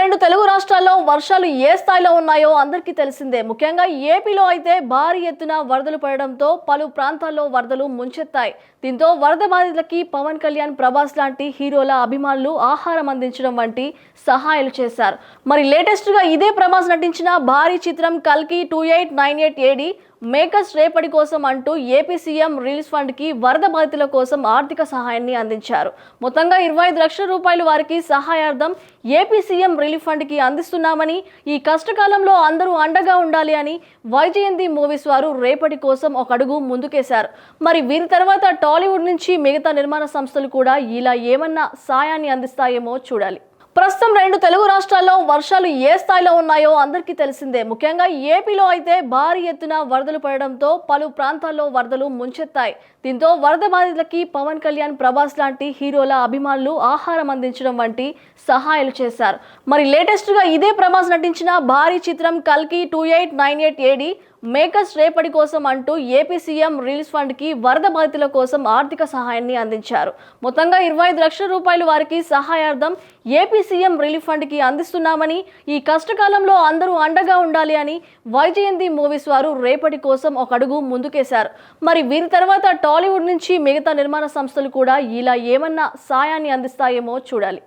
రెండు తెలుగు రాష్ట్రాల్లో వర్షాలు ఏ స్థాయిలో ఉన్నాయో అందరికీ తెలిసిందే. ముఖ్యంగా ఏపీలో అయితే భారీ ఎత్తున వరదలు పడడంతో పలు ప్రాంతాల్లో వరదలు ముంచెత్తాయి. దీంతో వరద బాధితులకి పవన్ కళ్యాణ్, ప్రభాస్ లాంటి హీరోల అభిమానులు ఆహారం అందించడం వంటి సహాయాలు చేశారు. మరి లేటెస్ట్ గా ఇదే ప్రభాస్ నటించిన భారీ చిత్రం కల్కి 2898 ఏడి మేకర్స్ రేపటి కోసం అంటూ ఏపీ సీఎం రిలీఫ్ ఫండ్ కి వరద బాధితుల కోసం ఆర్థిక సహాయాన్ని అందించారు. మొత్తంగా 25 లక్షల రూపాయలు వారికి సహాయార్థం ఏపీ సీఎం రిలీఫ్ ఫండ్ కి అందిస్తున్నామని, ఈ కష్టకాలంలో అందరూ అండగా ఉండాలి అని వైజయంతి మూవీస్ వారు రేపటి కోసం ఒక అడుగు ముందుకేశారు. మరి వీరి తర్వాత టాలీవుడ్ నుంచి మిగతా నిర్మాణ సంస్థలు కూడా ఇలా ఏమన్నా సాయాన్ని అందిస్తాయేమో చూడాలి. ప్రస్తుతం రెండు తెలుగు రాష్ట్రాల్లో వర్షాలు ఏ స్థాయిలో ఉన్నాయో అందరికీ తెలిసిందే. ముఖ్యంగా ఏపీలో అయితే భారీ ఎత్తున వరదలు పడడంతో పలు ప్రాంతాల్లో వరదలు ముంచెత్తాయి. దీంతో వరద బాధితులకి పవన్ కళ్యాణ్, ప్రభాస్ లాంటి హీరోల అభిమానులు ఆహారం అందించడం వంటి సహాయాలు చేశారు. మరి లేటెస్ట్ గా ఇదే ప్రభాస్ నటించిన భారీ చిత్రం కల్కి 2898 ఏడి మేకర్స్ రేపటి కోసం అంటూ ఏపీ సీఎం రిలీఫ్ ఫండ్ కి వరద బాధితుల కోసం ఆర్థిక సహాయాన్ని అందించారు. మొత్తంగా 25 లక్షల రూపాయలు వారికి సహాయార్థం ఏపీ సీఎం రిలీఫ్ ఫండ్ కి అందిస్తున్నామని, ఈ కష్టకాలంలో అందరూ అండగా ఉండాలి అని వైజయంతి మూవీస్ వారు రేపటి కోసం ఒక అడుగు ముందుకేశారు. మరి వీరి తర్వాత టాలీవుడ్ నుంచి మిగతా నిర్మాణ సంస్థలు కూడా ఇలా ఏమన్నా సాయాన్ని అందిస్తాయేమో చూడాలి.